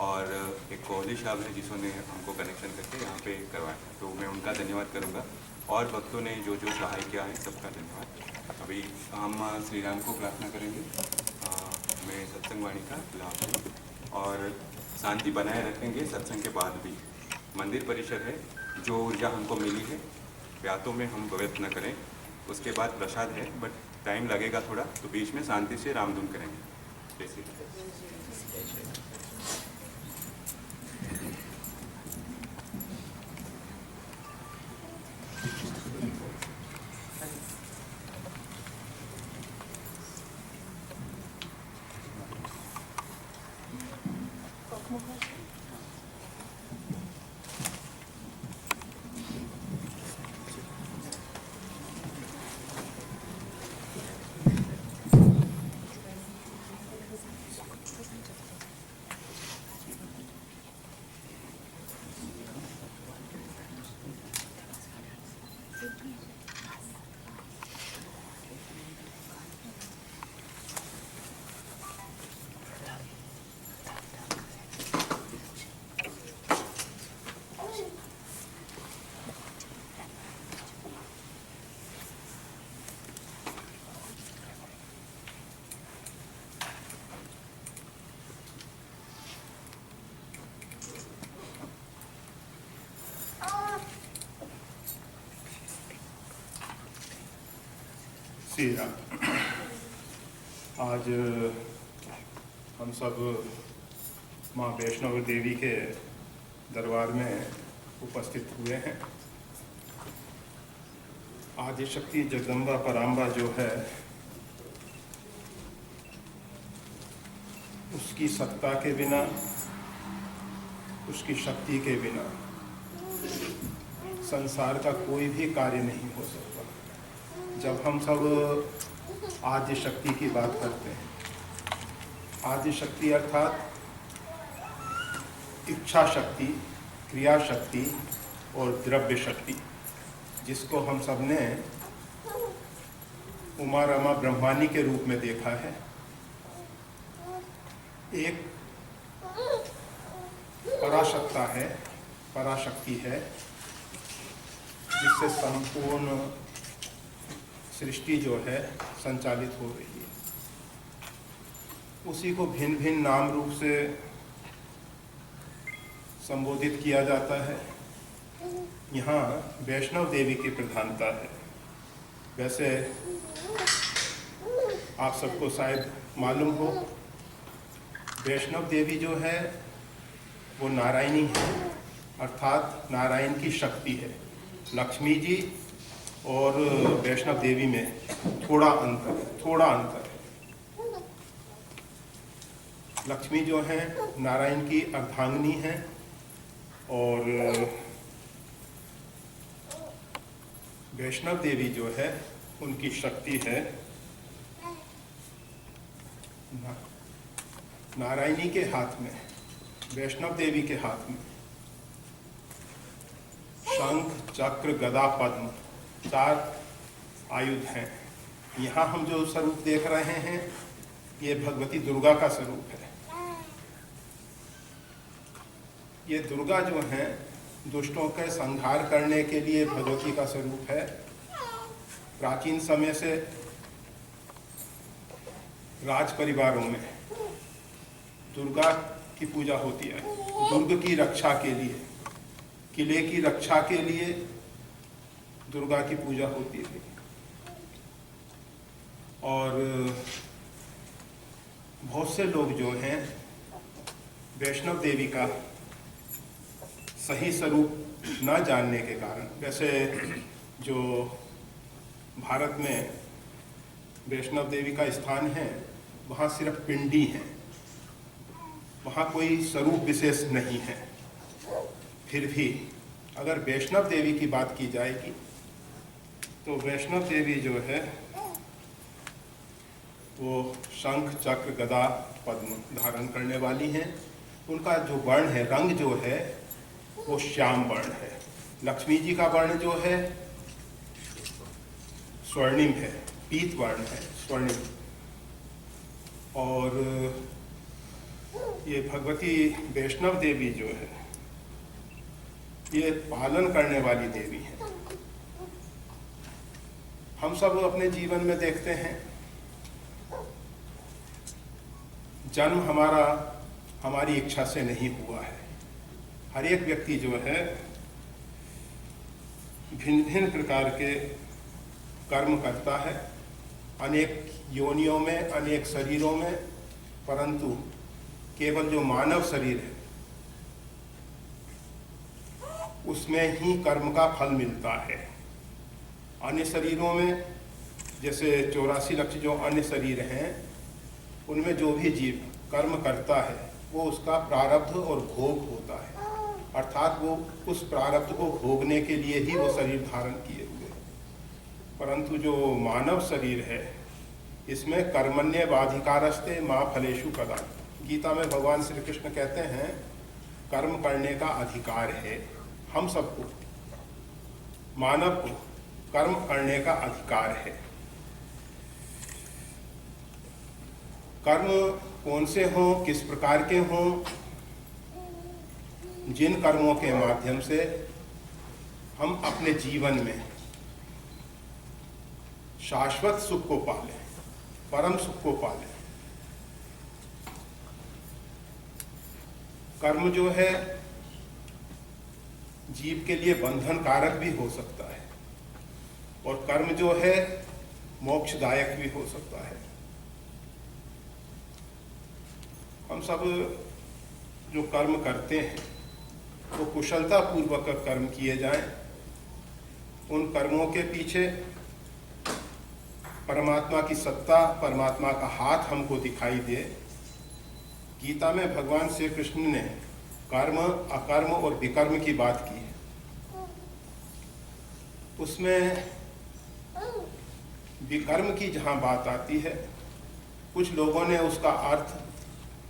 और एक कोहली साहब है जिन्होंने हमको कनेक्शन करके यहाँ पे करवाया, तो मैं उनका धन्यवाद करूँगा। और भक्तों ने जो जो सहाय किया है सबका धन्यवाद। अभी हम श्री राम को प्रार्थना करेंगे। मैं सत्संग वाणी का लाभ हूँ और शांति बनाए रखेंगे सत्संग के बाद भी। मंदिर परिसर है, जो ऊर्जा हमको मिली है व्यातों में हम व्यर्थ न करें। उसके बाद प्रसाद है, बट टाइम लगेगा थोड़ा, तो बीच में शांति से रामधुन करेंगे। जैसे श्री राम। आज हम सब माँ वैष्णव देवी के दरबार में उपस्थित हुए हैं। आदिशक्ति जगदम्बा पराम्बा जो है, उसकी सत्ता के बिना, उसकी शक्ति के बिना संसार का कोई भी कार्य नहीं हो सकता। जब हम सब आदि शक्ति की बात करते हैं, आदि शक्ति अर्थात इच्छा शक्ति, क्रिया शक्ति और द्रव्य शक्ति, जिसको हम सब ने उमा रमा ब्रह्मानी के रूप में देखा है। एक परासत्ता है, पराशक्ति है, जिससे संपूर्ण सृष्टि जो है संचालित हो रही है। उसी को भिन्न भिन्न नाम रूप से संबोधित किया जाता है। यहाँ वैष्णव देवी की प्रधानता है। वैसे आप सबको शायद मालूम हो, वैष्णव देवी जो है वो नारायणी है, अर्थात नारायण की शक्ति है। लक्ष्मी जी और वैष्णव देवी में थोड़ा अंतर है। लक्ष्मी जो है नारायण की अर्धांगिनी है और वैष्णव देवी जो है उनकी शक्ति है। नारायणी के हाथ में, वैष्णव देवी के हाथ में शंख, चक्र, गदा, पद्म 4 आयुध हैं। यहाँ हम जो स्वरूप देख रहे हैं ये भगवती दुर्गा का स्वरूप है। ये दुर्गा जो है दुष्टों के संहार करने के लिए भगवती का स्वरूप है। प्राचीन समय से राज परिवारों में दुर्गा की पूजा होती है। दुर्ग की रक्षा के लिए, किले की रक्षा के लिए दुर्गा की पूजा होती है। और बहुत से लोग जो हैं वैष्णव देवी का सही स्वरूप न जानने के कारण, वैसे जो भारत में वैष्णव देवी का स्थान है वहाँ सिर्फ पिंडी है, वहाँ कोई स्वरूप विशेष नहीं है। फिर भी अगर वैष्णव देवी की बात की जाएगी तो वैष्णव देवी जो है वो शंख, चक्र, गदा, पद्म धारण करने वाली हैं। उनका जो वर्ण है, रंग जो है वो श्याम वर्ण है। लक्ष्मी जी का वर्ण जो है स्वर्णिम है, पीत वर्ण है, स्वर्णिम। और ये भगवती वैष्णव देवी जो है ये पालन करने वाली देवी है। हम सब अपने जीवन में देखते हैं जन्म हमारा हमारी इच्छा से नहीं हुआ है। हर एक व्यक्ति जो है भिन्न भिन्न प्रकार के कर्म करता है, अनेक योनियों में, अनेक शरीरों में, परंतु केवल जो मानव शरीर है उसमें ही कर्म का फल मिलता है। अन्य शरीरों में जैसे 84 लाख जो अन्य शरीर हैं उनमें जो भी जीव कर्म करता है वो उसका प्रारब्ध और भोग होता है, अर्थात वो उस प्रारब्ध को भोगने के लिए ही वो शरीर धारण किए हुए। परंतु जो मानव शरीर है इसमें कर्मण्येवाधिकारस्ते मां फलेषु कदाचित्। गीता में भगवान श्री कृष्ण कहते हैं कर्म करने का अधिकार है। हम सबको, मानव को कर्म करने का अधिकार है। कर्म कौन से हों, किस प्रकार के हों, जिन कर्मों के माध्यम से हम अपने जीवन में शाश्वत सुख को पालें, परम सुख को पालें। कर्म जो है जीव के लिए बंधन कारक भी हो सकता है और कर्म जो है मोक्षदायक भी हो सकता है। हम सब जो कर्म करते हैं वो कुशलता पूर्वक कर्म किए जाएं। उन कर्मों के पीछे परमात्मा की सत्ता, परमात्मा का हाथ हमको दिखाई दे। गीता में भगवान श्री कृष्ण ने कर्म, अकर्म और विकर्म की बात की है। उसमें विकर्म की जहाँ बात आती है कुछ लोगों ने उसका अर्थ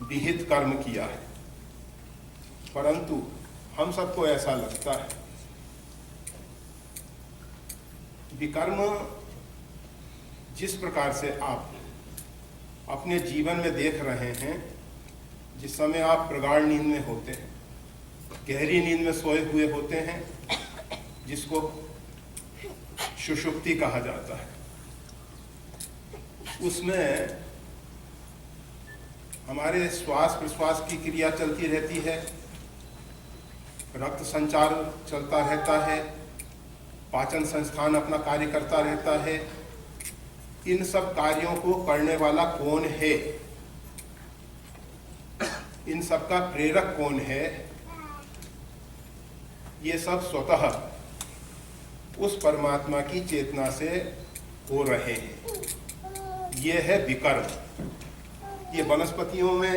विहित कर्म किया है, परंतु हम सबको ऐसा लगता है विकर्म जिस प्रकार से आप अपने जीवन में देख रहे हैं, जिस समय आप प्रगाढ़ नींद में होते हैं, गहरी नींद में सोए हुए होते हैं, जिसको सुषुप्ति कहा जाता है, उसमें हमारे श्वास प्रश्वास की क्रिया चलती रहती है, रक्त संचार चलता रहता है, पाचन संस्थान अपना कार्य करता रहता है। इन सब कार्यों को करने वाला कौन है, इन सब का प्रेरक कौन है, ये सब स्वतः उस परमात्मा की चेतना से हो रहे हैं। ये है विकर्म। ये वनस्पतियों में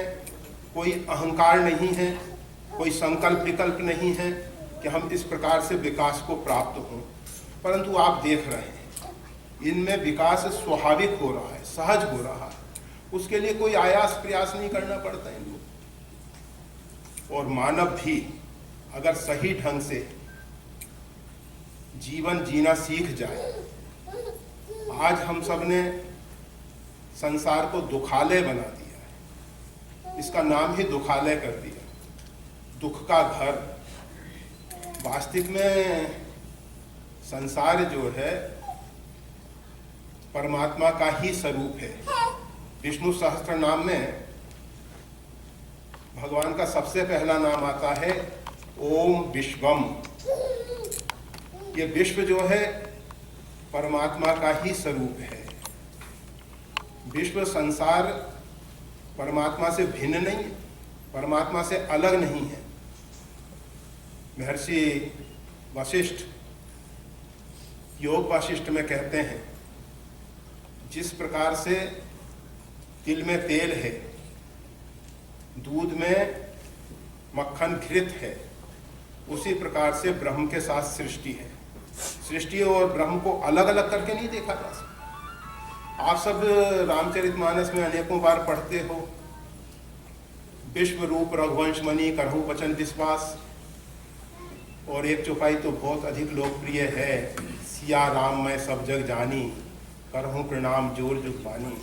कोई अहंकार नहीं है, कोई संकल्प विकल्प नहीं है कि हम इस प्रकार से विकास को प्राप्त हों, परंतु आप देख रहे हैं इनमें विकास स्वाभाविक हो रहा है, सहज हो रहा है। उसके लिए कोई आयास प्रयास नहीं करना पड़ता है इनको। और मानव भी अगर सही ढंग से जीवन जीना सीख जाए, आज हम सब ने संसार को दुखालय बना दिया है, इसका नाम ही दुखालय कर दिया, दुख का घर। वास्तविक में संसार जो है परमात्मा का ही स्वरूप है। विष्णु सहस्त्र नाम में भगवान का सबसे पहला नाम आता है ओम विश्वम। ये विश्व जो है परमात्मा का ही स्वरूप है। विश्व संसार परमात्मा से भिन्न नहीं है, परमात्मा से अलग नहीं है। महर्षि वशिष्ठ योग वाशिष्ठ में कहते हैं, जिस प्रकार से तिल में तेल है, दूध में मक्खन घृत है, उसी प्रकार से ब्रह्म के साथ सृष्टि है। सृष्टि और ब्रह्म को अलग अलग करके नहीं देखा जा सकता। आप सब रामचरितमानस में अनेकों बार पढ़ते हो, विश्व रूप रघुवंश मणि करहु वचन विश्वास, और एक चौपाई तो बहुत अधिक लोकप्रिय है, सिया राम मैं सब जग जानी करहूँ प्रणाम जोर जुग बानी।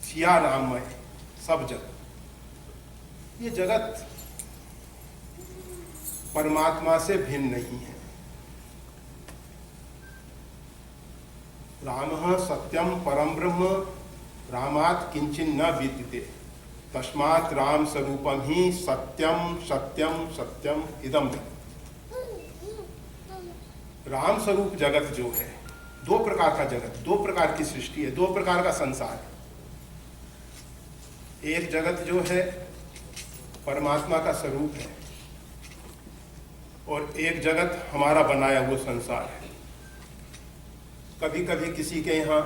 सिया राम मैं सब जग, ये जगत परमात्मा से भिन्न नहीं है। रामः सत्यम परम ब्रह्म रामात् किंचिन न विद्यते तस्मात् राम स्वरूपम ही सत्यम सत्यम सत्यम इदम। राम स्वरूप जगत जो है, दो प्रकार का जगत, दो प्रकार की सृष्टि है, दो प्रकार का संसार है। एक जगत जो है परमात्मा का स्वरूप है और एक जगत हमारा बनाया हुआ संसार है। कभी कभी किसी के यहाँ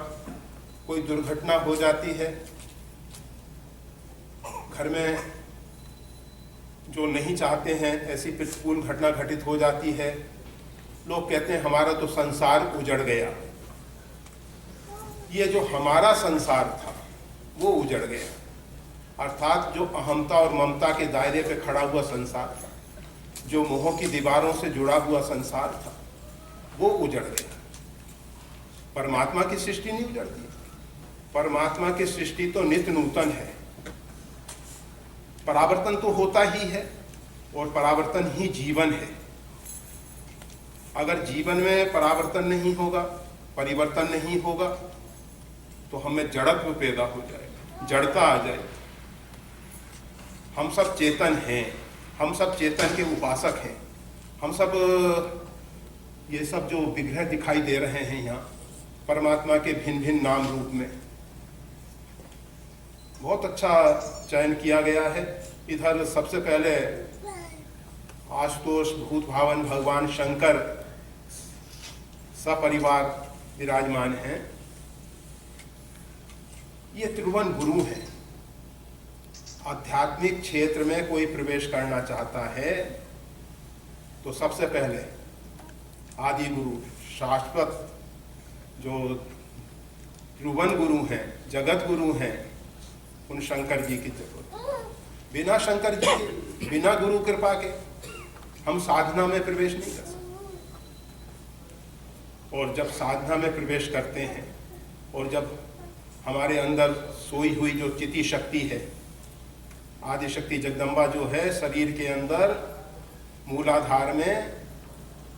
कोई दुर्घटना हो जाती है, घर में जो नहीं चाहते हैं ऐसी प्रतिकूल घटना घटित हो जाती है, लोग कहते हैं हमारा तो संसार उजड़ गया। ये जो हमारा संसार था वो उजड़ गया, अर्थात जो अहमता और ममता के दायरे पे खड़ा हुआ संसार था, जो मोह की दीवारों से जुड़ा हुआ संसार था, वो उजड़ गया। परमात्मा की सृष्टि नहीं उजड़ती। परमात्मा की सृष्टि तो नित्य नूतन है। परावर्तन तो होता ही है और परावर्तन ही जीवन है। अगर जीवन में परावर्तन नहीं होगा, परिवर्तन नहीं होगा, तो हमें जड़त्व पैदा हो जाएगा, जड़ता आ जाएगी। हम सब चेतन हैं, हम सब चेतन के उपासक हैं। हम सब ये सब जो विग्रह दिखाई दे रहे हैं यहाँ परमात्मा के भिन्न भिन्न नाम रूप में, बहुत अच्छा चयन किया गया है। इधर सबसे पहले आशुतोष भूत भावन भगवान शंकर सपरिवार विराजमान हैं। ये त्रिभुवन गुरु हैं। आध्यात्मिक क्षेत्र में कोई प्रवेश करना चाहता है तो सबसे पहले आदि गुरु शाश्वत जो त्रिभुवन गुरु हैं, जगत गुरु हैं, उन शंकर जी की जरूरत। बिना शंकर जी के, बिना गुरु कृपा के हम साधना में प्रवेश नहीं कर सकते। और जब साधना में प्रवेश करते हैं और जब हमारे अंदर सोई हुई जो चिति शक्ति है, आदि शक्ति जगदम्बा जो है शरीर के अंदर मूलाधार में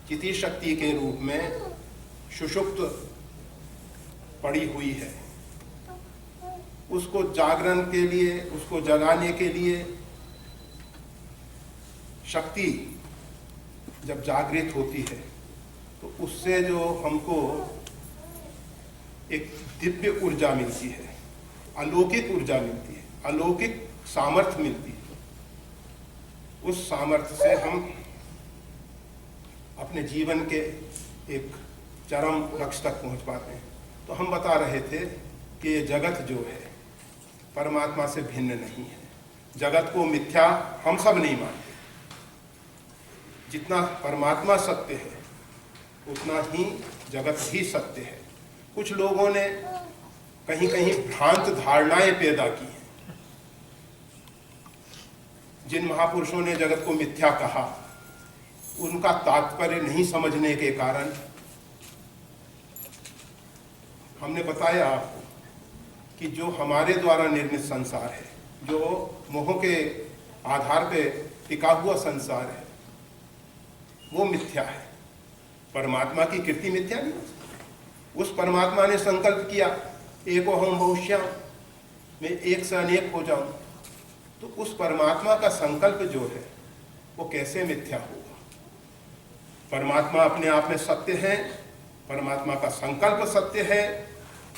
चिति शक्ति के रूप में सुषुप्त पड़ी हुई है, उसको जागरण के लिए, उसको जगाने के लिए शक्ति जब जागृत होती है तो उससे जो हमको एक दिव्य ऊर्जा मिलती है, अलौकिक ऊर्जा मिलती है, अलौकिक सामर्थ्य मिलती है। उस सामर्थ्य से हम अपने जीवन के एक चरम लक्ष्य तक पहुंच पाते हैं। तो हम बता रहे थे कि ये जगत जो है परमात्मा से भिन्न नहीं है। जगत को मिथ्या हम सब नहीं मानते। जितना परमात्मा सत्य है उतना ही जगत भी सत्य है। कुछ लोगों ने कहीं कहीं भ्रांत धारणाएं पैदा की हैं। जिन महापुरुषों ने जगत को मिथ्या कहा, उनका तात्पर्य नहीं समझने के कारण हमने बताया आपको कि जो हमारे द्वारा निर्मित संसार है, जो मोह के आधार पे टिका हुआ संसार है, वो मिथ्या है। परमात्मा की कीर्ति मिथ्या नहीं। उस परमात्मा ने संकल्प किया एको हम बहुश्याम, मैं एक से अनेक हो जाऊं, तो उस परमात्मा का संकल्प जो है वो कैसे मिथ्या होगा? परमात्मा अपने आप में सत्य है, परमात्मा का संकल्प सत्य है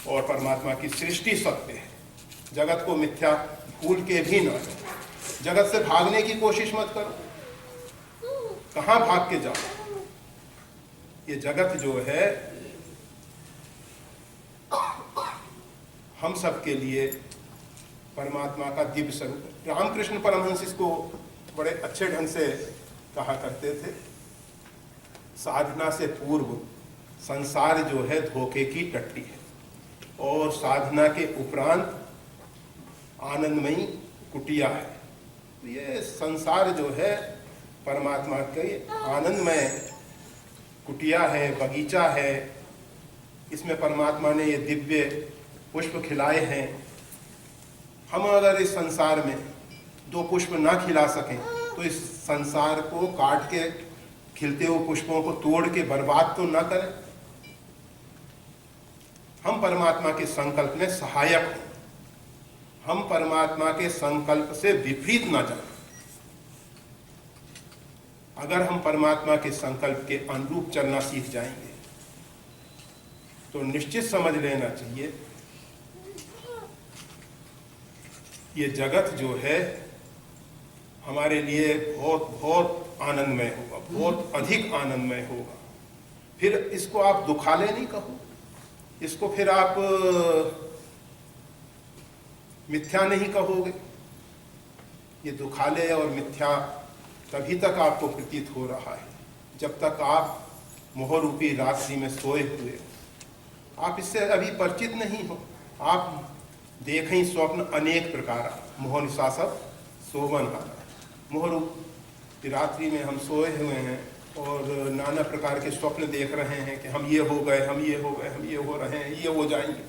और परमात्मा की सृष्टि सत्य है। जगत को मिथ्या भूल के भी ना करो। जगत से भागने की कोशिश मत करो। कहां भाग के जाओ? ये जगत जो है हम सब के लिए परमात्मा का दिव्य स्वरूप। रामकृष्ण परमहंस इसको बड़े अच्छे ढंग से कहा करते थे, साधना से पूर्व संसार जो है धोखे की टट्टी है और साधना के उपरांत आनंदमयी कुटिया है। तो ये संसार जो है परमात्मा के आनंदमय कुटिया है, बगीचा है। इसमें परमात्मा ने ये दिव्य पुष्प खिलाए हैं। हम अगर इस संसार में दो पुष्प ना खिला सकें तो इस संसार को काट के खिलते हुए पुष्पों को तोड़ के बर्बाद तो ना करें। हम परमात्मा के संकल्प में सहायक हों, हम परमात्मा के संकल्प से विपरीत ना जाएं। अगर हम परमात्मा के संकल्प के अनुरूप चलना सीख जाएंगे तो निश्चित समझ लेना चाहिए ये जगत जो है हमारे लिए बहुत बहुत आनंदमय होगा, बहुत अधिक आनंदमय होगा। फिर इसको आप दुखालय नहीं कहो, इसको फिर आप मिथ्या नहीं कहोगे। ये दुखालय और मिथ्या तभी तक आपको प्रतीत हो रहा है जब तक आप मोहरूपी रात्रि में सोए हुए हो। आप इससे अभी परिचित नहीं हो। आप देखें स्वप्न अनेक प्रकार, मोह निशा सब सोवन हारा। मोहरूपी रात्रि में हम सोए हुए हैं और नाना प्रकार के स्वप्न देख रहे हैं कि हम ये हो गए, हम ये हो गए, हम ये हो रहे हैं, ये हो जाएंगे।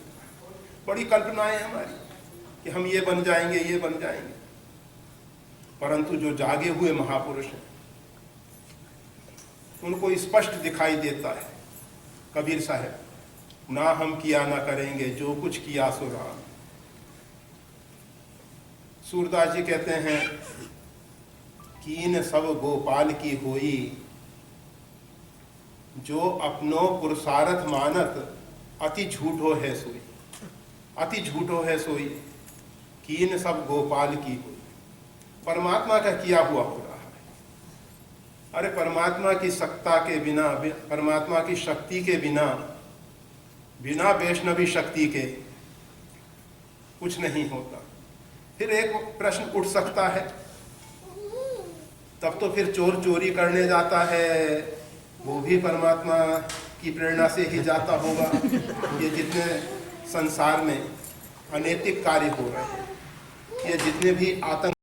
बड़ी कल्पनाएं हमारी कि हम ये बन जाएंगे, ये बन जाएंगे। परंतु जो जागे हुए महापुरुष हैं उनको स्पष्ट दिखाई देता है। कबीर साहब, ना हम किया ना करेंगे, जो कुछ किया सो राम। सूरदास जी कहते हैं कीन सब गोपाल की होई, जो अपनो पुरुषार्थ मानत, अति झूठो है सोई। अति झूठो है सोई, कीन सब गोपाल की होई। परमात्मा का किया हुआ हो रहा है। अरे परमात्मा की सत्ता के बिना, परमात्मा की शक्ति के बिना, बिना वैष्णवी शक्ति के कुछ नहीं होता। फिर एक प्रश्न उठ सकता है, तब तो फिर चोर चोरी करने जाता है, वो भी परमात्मा की प्रेरणा से ही जाता होगा। ये जितने संसार में अनैतिक कार्य हो रहे हैं, ये जितने भी आतंक